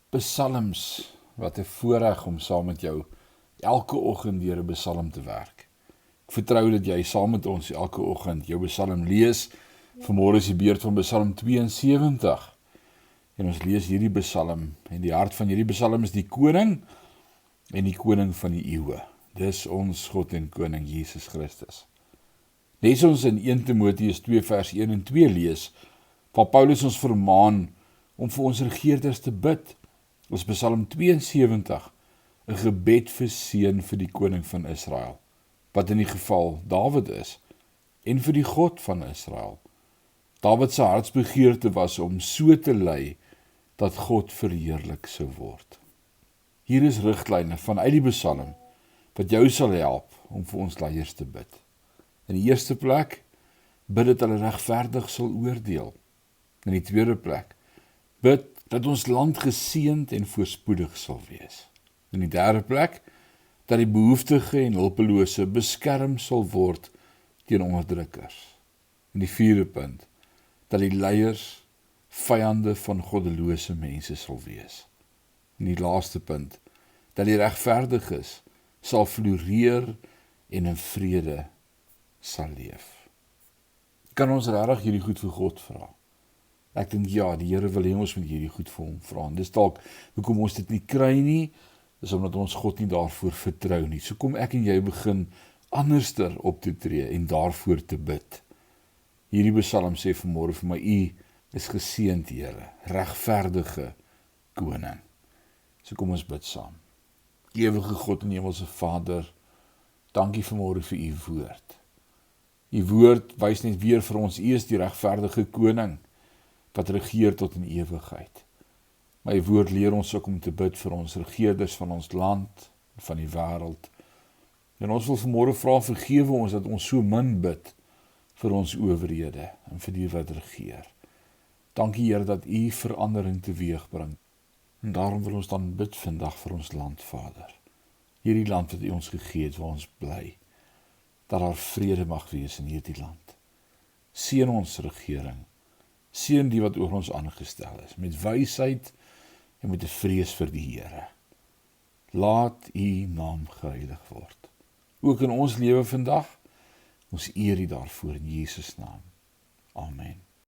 Psalms, wat 'n voorreg om saam met jou elke oggend deur 'n psalm te werk. Ek vertrou dat jy saam met ons elke oggend jou psalm lees. Vanmôre is die beurt van Psalm 72. En ons lees hierdie psalm, en die hart van hierdie psalm is die koning en die koning van die eeue. Dis ons God en koning Jesus Christus. Lees ons in 1 Timoteus 2 vers 1 en 2 lees, waar Paulus ons vermaan om vir ons regerders te bid. Ons Psalm 72, 'n gebed vir seën vir die koning van Israel, wat in die geval Dawid is, en vir die God van Israel. Dawid se hartsbegeerte was om so te lei, dat God verheerlik sou word. Hier is riglyne vanuit die Psalm, wat jou sal help om vir ons leiers te bid. In die eerste plek, bid dat hulle regverdig sal oordeel. In die tweede plek, bid dat ons land geseënd en voorspoedig sal wees. In die derde plek, dat die behoeftige en hulpelose beskerm sal word teen onderdrukkers. In die vierde punt, dat die leiers vyande van goddelose mense sal wees. In die laaste punt, dat die regverdiges sal floreer en in vrede sal leef. Kan ons regtig hierdie goed vir God vra? Ek dink ja, die Here wil hê ons moet hierdie goed vir hom vra. En dis dalk hoekom ons dit nie kry nie, is omdat ons God nie daarvoor vertrou nie. So kom ek en jy begin anderster op te tree en daarvoor te bid. Hierdie Psalm sê vanmôre vir my, U is geseënd, Here, regverdige koning. So kom ons bid saam. Ewige God en Hemelse Vader, dankie vanmôre vir U woord. U woord wys net weer vir ons, U is die regverdige koning, wat regeer tot in ewigheid. Maar U woord leer ons ook om te bid vir ons regerders van ons land, van die wêreld. En ons wil vanmôre vra, vergewe ons dat ons so min bid vir ons owerhede en vir die wat regeer. Dankie Here dat U verandering teweegbring. En daarom wil ons dan bid vandag vir ons land, Vader. Hierdie land wat U ons gegee het, waar ons bly, dat daar vrede mag wees in hierdie land. Seën ons regering. Seën die wat oor ons aangestel is, met wysheid en met 'n vrees vir die Here. Laat U naam geheilig word. Ook in ons lewe vandag, ons eer U daarvoor in Jesus naam. Amen.